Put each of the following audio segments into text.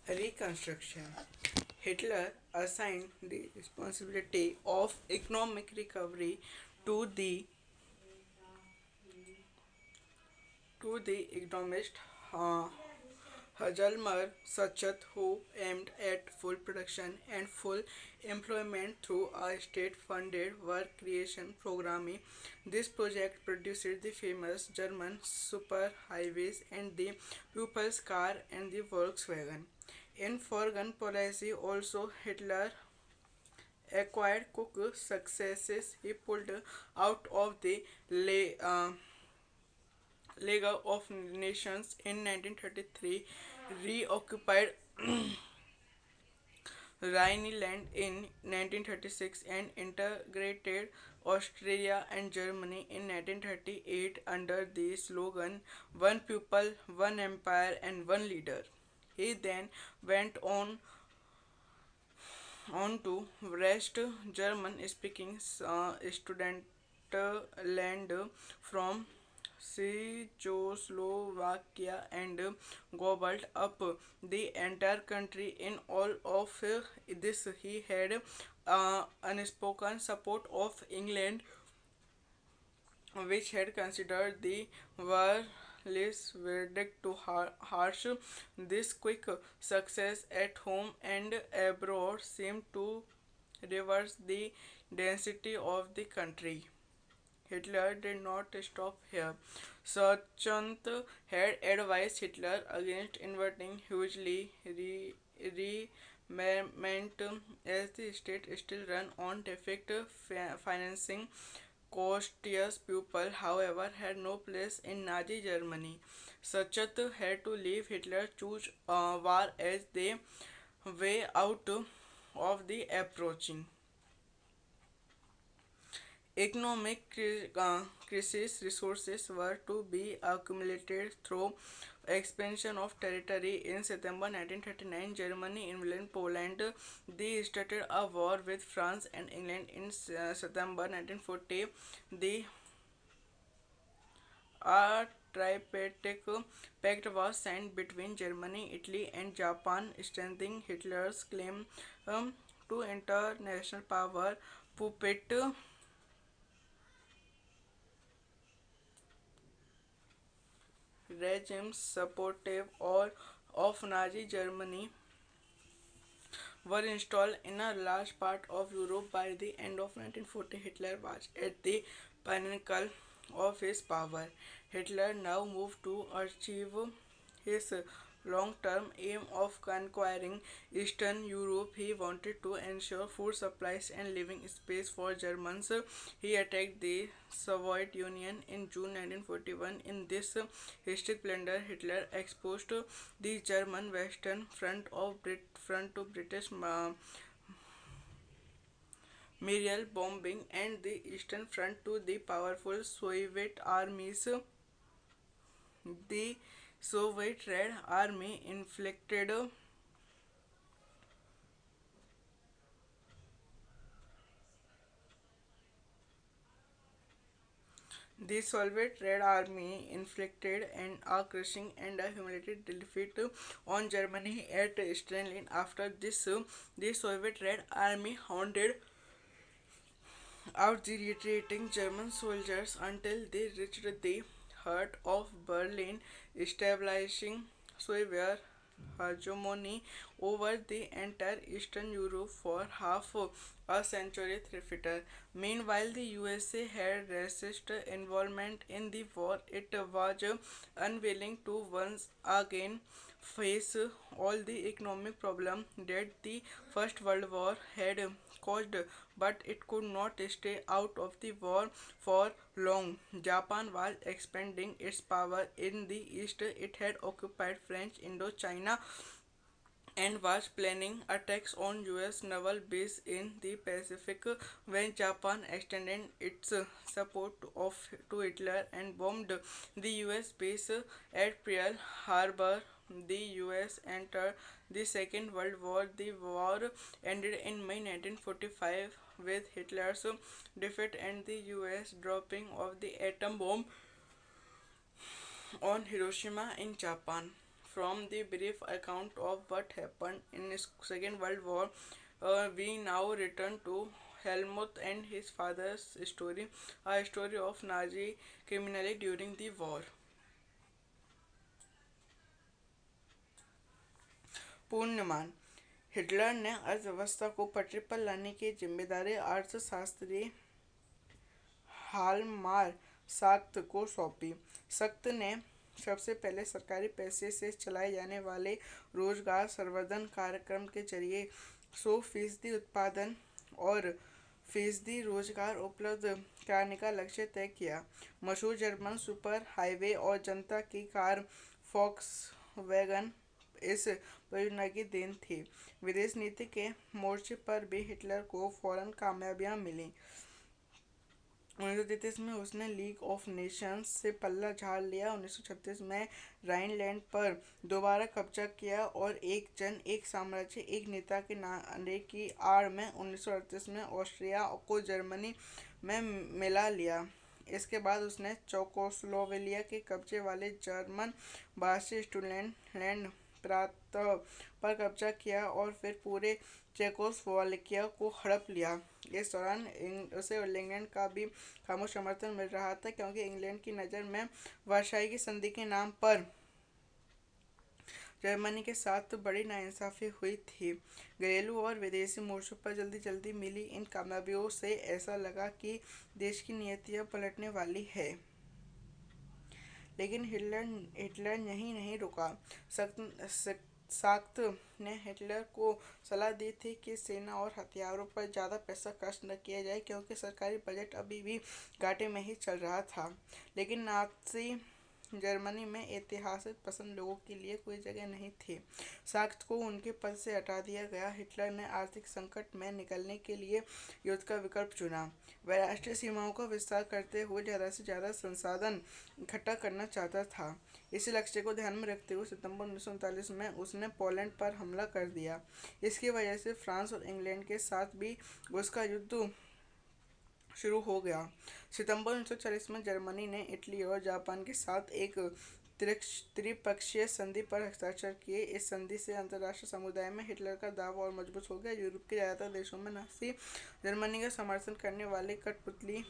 Reconstruction. Hitler assigned the responsibility of economic recovery to the economist uh, Hajalmar Sachat, who aimed at full production and full employment through a state-funded work creation program. This project produced the famous German superhighways and the People's Car and the Volkswagen. In foreign policy, also Hitler acquired Cook successes. He pulled out of the League of Nations in 1933, reoccupied Rhineland in 1936, and integrated Austria and Germany in 1938 under the slogan One People, One Empire, and One Leader. He then went on to wrest German speaking student land from Czechoslovakia and gobbled up the entire country. In all of this, he had unspoken support of England, which had considered the Warless verdict too harsh. This quick success at home and abroad seemed to reverse the density of the country. Hitler did not stop here. Sachant had advised Hitler against inverting hugely rearmament as the state still ran on deficit financing. Costius pupil, however, had no place in Nazi Germany. Sachat had to leave Hitler choose war as the way out of the approaching economic crisis. Resources were to be accumulated through expansion of territory. In September 1939, Germany invaded Poland. They started a war with France and England. In September 1940, the a tripartite pact was signed between Germany, Italy, and Japan, strengthening Hitler's claim to international power. Puppet regimes supportive or of Nazi Germany were installed in a large part of Europe. By the end of 1940, Hitler was at the pinnacle of his power. Hitler now moved to achieve his long-term aim of conquering Eastern Europe. He wanted to ensure food supplies and living space for Germans. He attacked the Soviet Union in June 1941. In this historic blunder, Hitler exposed the German Western Front to British Muriel bombing and the Eastern Front to the powerful Soviet armies. The Soviet Red Army inflicted The Soviet Red Army inflicted a crushing and a humiliating defeat on Germany at Stalingrad. After this, the Soviet Red Army hounded out the retreating German soldiers until they reached the heart of Berlin, establishing Soviet hegemony over the entire Eastern Europe for half a century thereafter. Meanwhile, the USA had resisted involvement in the war. It was unwilling to once again face all the economic problems that the First World War had caused, but it could not stay out of the war for long. Japan was expanding its power in the east. It had occupied French Indochina and was planning attacks on US naval bases in the Pacific. When Japan extended its support to Hitler and bombed the US base at Pearl Harbor. The US entered the Second World War. The war ended in May 1945 with Hitler's defeat and the US dropping of the atom bomb on Hiroshima in Japan. from the brief account of what happened in the Second World War, we now return to Helmut and his father's story, a story of Nazi criminality during the war. Purnaman Hitler ने अर्थव्यवस्था को पटरी पर लाने की जिम्मेदारी अर्थशास्त्री हालमार साख्त को सौंपी। सख्त ने सबसे पहले सरकारी पैसे से चलाए जाने वाले रोजगार संवर्धन कार्यक्रम के जरिए 100% उत्पादन और फीसदी रोजगार उपलब्ध कराने का लक्ष्य तय किया। मशहूर जर्मन सुपर हाईवे और जनता की कार फॉक्सवैगन इस परियोजना की देन थी। विदेश नीति के मोर्चे पर भी हिटलर को फौरन कामयाबियां मिली। 1933 में उसने लीग ऑफ नेशंस से पल्ला झाड़ लिया। 1936 में राइनलैंड पर दोबारा कब्जा किया और एक जन एक साम्राज्य एक नेता के नारे की आड़ में 1938 में ऑस्ट्रिया को जर्मनी में मिला लिया। इसके बाद उसने चेकोस्लोवाकिया के कब्जे वाले जर्मन भाषी सुडेटलैंड प्रांत पर कब्जा किया और फिर पूरे चेकोस्लोवाकिया को हड़प लिया। इस दौरान उसे इंग्लैंड का भी खामोश समर्थन मिल रहा था, क्योंकि इंग्लैंड की नज़र में वर्साई की संधि के नाम पर जर्मनी के साथ बड़ी नाइंसाफी हुई थी। घरेलू और विदेशी मोर्चों पर जल्दी जल्दी मिली इन कामयाबियों से ऐसा लगा कि देश की नीतियाँ पलटने वाली है। लेकिन हिटलर नहीं रुका। साख्त ने हिटलर को सलाह दी थी कि सेना और हथियारों पर ज़्यादा पैसा खर्च न किया जाए, क्योंकि सरकारी बजट अभी भी घाटे में ही चल रहा था। लेकिन नाज़ी जर्मनी में ऐतिहासिक पसंद लोगों के लिए कोई जगह नहीं थी। साख्त को उनके पद से हटा दिया गया। हिटलर ने आर्थिक संकट में निकलने के लिए युद्ध का विकल्प चुना। वह राष्ट्रीय सीमाओं का विस्तार करते हुए ज़्यादा से ज़्यादा संसाधन इकट्ठा करना चाहता था। इसी लक्ष्य को ध्यान में रखते हुए सितंबर 1939 में उसने पोलैंड पर हमला कर दिया। इसकी वजह से फ्रांस और इंग्लैंड के साथ भी उसका युद्ध शुरू हो गया। सितंबर 1940 में जर्मनी ने इटली और जापान के साथ एक त्रिपक्षीय संधि पर हस्ताक्षर किए। इस संधि से अंतर्राष्ट्रीय समुदाय में हिटलर का दाव और मजबूत हो गया। यूरोप के ज़्यादातर देशों में नाज़ी जर्मनी का समर्थन करने वाले कठपुतली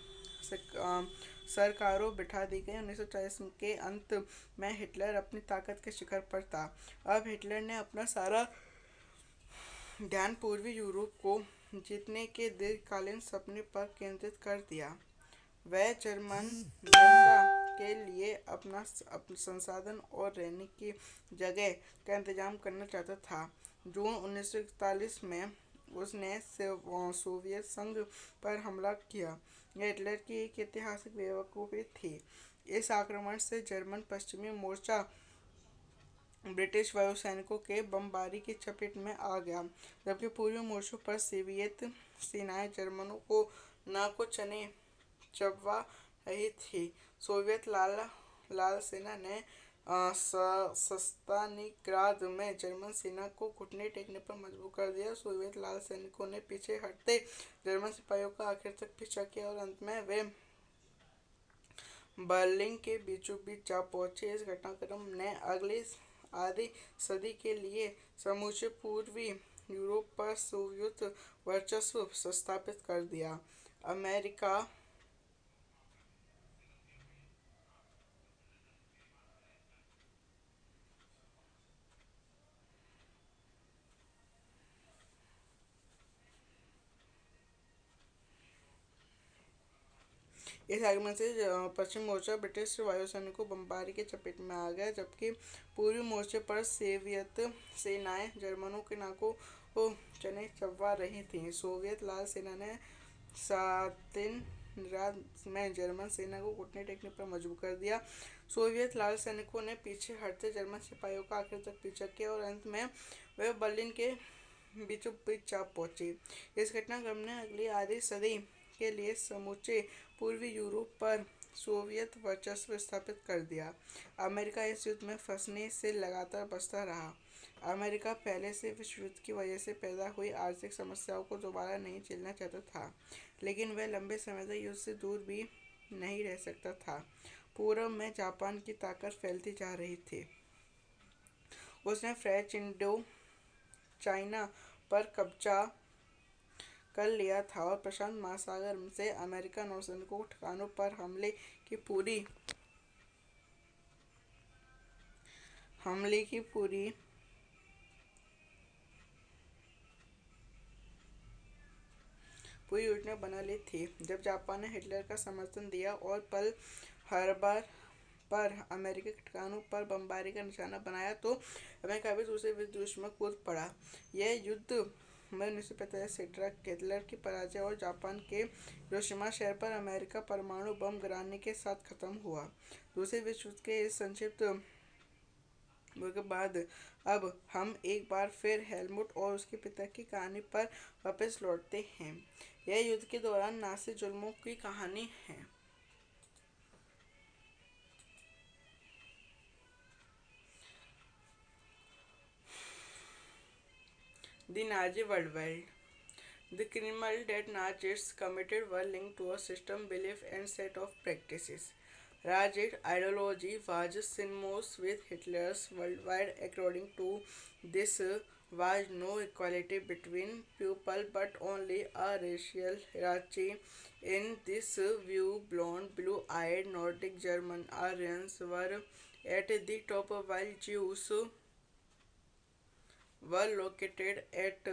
सरकारों बिठा दी गई। 1940 के अंत में हिटलर अपनी ताकत के शिखर पर था। अब हिटलर ने अपना सारा ध्यान पूर्वी यूरोप को जीतने के दीर्घकालीन सपने पर केंद्रित कर दिया। वह जर्मन जनता के लिए अपना संसाधन और रहने की जगह का इंतजाम करना चाहता था। जून 1941 में उसने सोवियत संघ पर हमला किया। यह हिटलर की एक ऐतिहासिक बेवकूफ़ी थी। इस आक्रमण से जर्मन पश्चिमी मोर्चा ब्रिटिश वायुसैनिकों के बमबारी की चपेट में आ गया, जबकि पूर्वी मोर्चों पर सोवियत सेनाएं जर्मनों को नाक चने चबवा रही थी। सोवियत लाल सेना ने स्तालिनग्राद में जर्मन सेना को घुटने टेकने पर मजबूर कर दिया। सोवियत लाल सैनिकों ने पीछे हटते जर्मन सिपाहियों का आखिर तक पीछा किया और अंत में वे बर्लिन के बीचों बीच जा पहुंचे। इस घटनाक्रम ने अगली आधी सदी के लिए समूचे पूर्वी यूरोप पर सोवियत वर्चस्व स्थापित कर दिया। अमेरिका इस आगमन से पश्चिम मोर्चा ब्रिटिश वायुसैनिकों बमबारी के चपेट में आ गया, जबकि पूर्वी मोर्चे पर सोवियत सेनाएं जर्मनों के नाकों को चने चबवा रही थीं। सोवियत लाल सेना ने स्तालिनग्राद में जर्मन सेना को घुटने टेकने पर मजबूर कर दिया। सोवियत लाल सैनिकों ने पीछे हटते जर्मन सिपाहियों का आखिर तक पीछा किया और अंत में वे बर्लिन के बीचों बीच जा पहुंचे। इस घटनाक्रम ने अगली आधी सदी के लिए समूचे पूर्वी यूरोप पर सोवियत वर्चस्व स्थापित कर दिया। अमेरिका इस युद्ध में फंसने से लगातार बचता रहा। अमेरिका पहले से विश्व युद्ध की वजह से पैदा हुई आर्थिक समस्याओं को दोबारा नहीं झेलना चाहता था, लेकिन वह लंबे समय तक युद्ध से दूर भी नहीं रह सकता था। पूर्व में जापान की ताकत फैलती जा रही थी। उसने फ्रेंच इंडो चाइना पर कब्जा कर लिया था और प्रशांत महासागर से अमेरिकन नौसैनिकों के ठिकानों पर हमले की पूरी पूरी योजना बना ली थी। जब जापान ने हिटलर का समर्थन दिया और पर्ल हार्बर पर अमेरिकी ठिकानों पर बमबारी का निशाना बनाया तो अमेरिका भी दूसरे विश्व युद्ध में कूद पड़ा। यह युद्ध मई 1945 हिटलर की पराजय और जापान के हिरोशिमा शहर पर अमेरिका परमाणु बम गिराने के साथ खत्म हुआ। दूसरे विश्व युद्ध के इस संक्षिप्त के बाद अब हम एक बार फिर हेलमुट और उसके पिता की कहानी पर वापस लौटते हैं। यह युद्ध के दौरान नाज़ी जुल्मों की कहानी है। The Nazi worldwide. The criminal that Nazis committed were linked to a system, belief, and set of practices. Nazi ideology was synonymous with Hitler's worldwide. According to this, was no equality between people but only a racial hierarchy. In this view, blonde, blue-eyed Nordic German Aryans were at the top while Jews were located at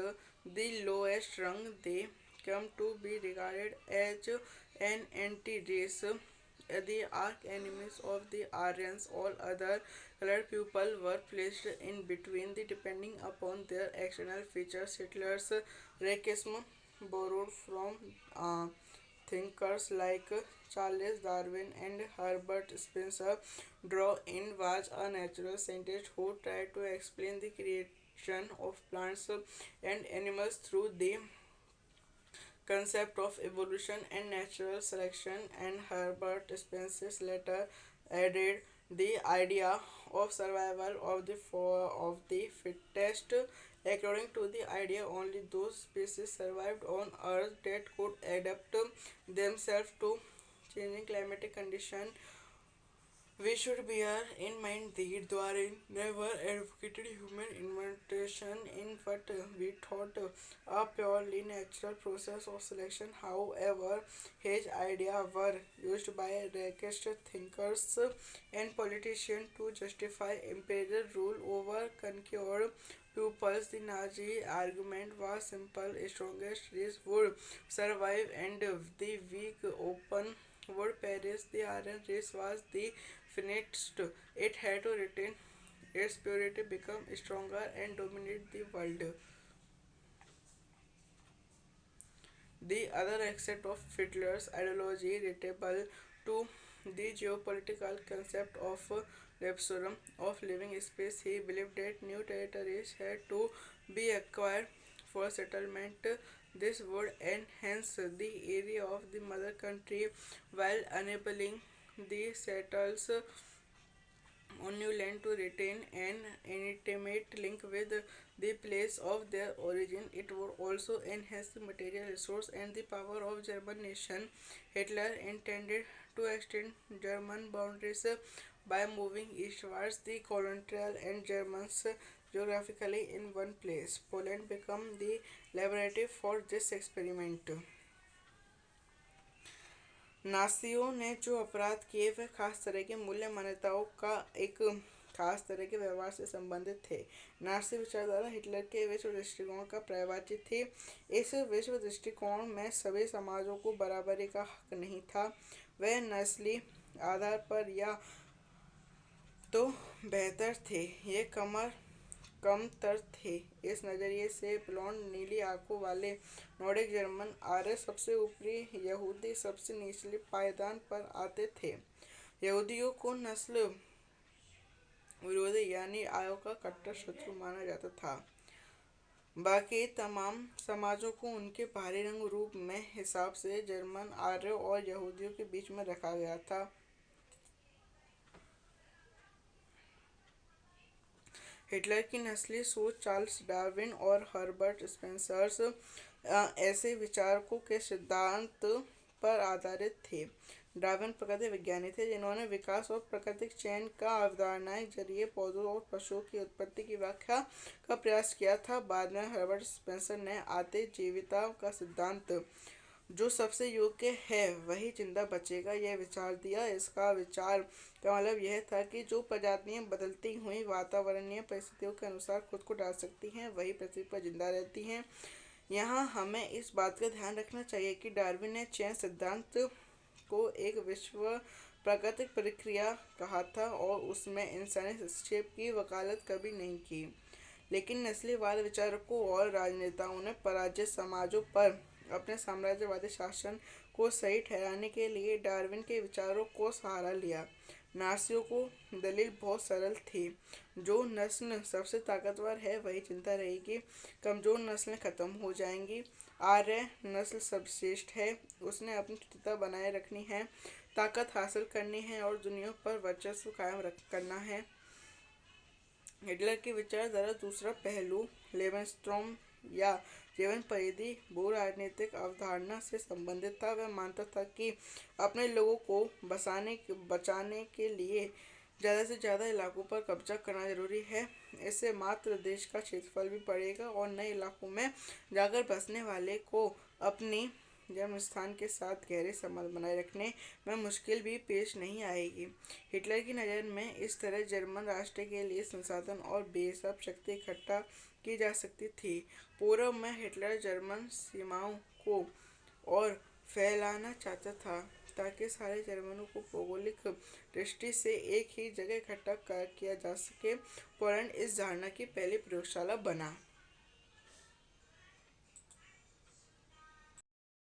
the lowest rung. They come to be regarded as an anti-race, the arch enemies of the Aryans. All other colored people were placed in between, depending upon their external features. Hitler's racism borrowed from thinkers like Charles Darwin and Herbert Spencer. Darwin was a natural scientist who tried to explain the creation of plants and animals through the concept of evolution and natural selection, and Herbert Spencer later added the idea of survival of the fittest. According to the idea, only those species survived on Earth that could adapt themselves to changing climatic conditions. We should bear in mind that Darwin never advocated human invention in what we thought a purely natural process of selection. However, his ideas were used by racist thinkers and politicians to justify imperial rule over conquered peoples. The Nazi argument was simple: strongest race would survive and the weak open would perish. The Aryan race was the finished. It had to retain its purity, become stronger, and dominate the world. The other aspect of Hitler's ideology relatable to the geopolitical concept of Repsorum of living space. He believed that new territories had to be acquired for settlement. This would enhance the area of the mother country while enabling the settlers on new land to retain an intimate link with the place of their origin. It would also enhance the material resource and the power of German nation. Hitler intended to extend German boundaries by moving eastwards. The colonial and Germans geographically in one place. Poland became the laboratory for this experiment. नासियों ने जो अपराध किए वे खास तरह की मूल्य मान्यताओं का एक खास तरह के व्यवहार से संबंधित थे। नासी विचारधारा हिटलर के विश्व दृष्टिकोण का पर्यायवाची थी। इस विश्व दृष्टिकोण में सभी समाजों को बराबरी का हक नहीं था। वह नस्ली आधार पर या तो बेहतर थे ये कमतर थे। इस नज़रिए से ब्लॉन्ड नीली आंखों वाले नॉर्डिक जर्मन आर्य सबसे ऊपरी, यहूदी सबसे निचले पायदान पर आते थे। यहूदियों को नस्ल विरोधी यानी आयोग का कट्टर शत्रु माना जाता था। बाकी तमाम समाजों को उनके बाहरी रंग रूप में हिसाब से जर्मन आर्यों और यहूदियों के बीच में रखा गया था। हिटलर की नस्ली सोच चार्ल्स डार्विन और हर्बर्ट स्पेंसर ऐसे विचारकों के सिद्धांत पर आधारित थे डार्विन प्रकृति विज्ञानी थे जिन्होंने विकास और प्राकृतिक चयन का अवधारणाएं जरिए पौधों और पशुओं की उत्पत्ति की व्याख्या का प्रयास किया था। बाद में हर्बर्ट स्पेंसर ने आते जीविता का सिद्धांत, जो सबसे योग्य है वही जिंदा बचेगा, यह विचार दिया। इसका विचार का मतलब यह था कि जो प्रजातियां बदलती हुई वातावरणीय परिस्थितियों के अनुसार खुद को ढाल सकती हैं वही पृथ्वी पर जिंदा रहती हैं। यहाँ हमें इस बात का ध्यान रखना चाहिए कि डार्विन ने चयन सिद्धांत को एक विश्व प्राकृतिक प्रक्रिया कहा था और उसमें इंसानी हस्तक्षेप की वकालत कभी नहीं की। लेकिन नस्लीवाद विचारकों और राजनेताओं ने पराजित समाजों पर अपने साम्राज्यवादी शासन को सही ठहराने के लिए डार्विन के विचारों को सहारा लिया। नार्सियों को दलील बहुत सरल थी, जो नस्ल सबसे ताकतवर है वही जिंदा रहेगी, कमजोर नस्लें खत्म हो जाएंगी। आर्य नस्ल सर्वश्रेष्ठ है, उसने अपनी शुद्धता बनाए रखनी है, ताकत हासिल करनी है और दुनिया पर वर्चस्व कायम करना है। हिटलर की विचारधारा दूसरा पहलू लेवेनस्ट्रॉम या जीवन परिधि भू राजनीतिक अवधारणा से संबंधित था। वह मानता था कि अपने लोगों को बचाने के लिए ज़्यादा से ज़्यादा इलाकों पर कब्जा करना जरूरी है। इससे मात्र देश का क्षेत्रफल भी बढ़ेगा और नए इलाकों में जाकर बसने वाले को अपनी जन्म स्थान के साथ गहरे संबंध बनाए रखने में मुश्किल भी पेश नहीं आएगी। हिटलर की नज़र में इस तरह जर्मन राष्ट्र के लिए संसाधन और बेसब शक्ति इकट्ठा की जा सकती थी। पूर्व में हिटलर जर्मन सीमाओं को और फैलाना चाहता था ताकि सारे जर्मनों को भौगोलिक दृष्टि से एक ही जगह इकट्ठा किया जा सके। पोलैंड इस धारणा की पहली प्रयोगशाला बना।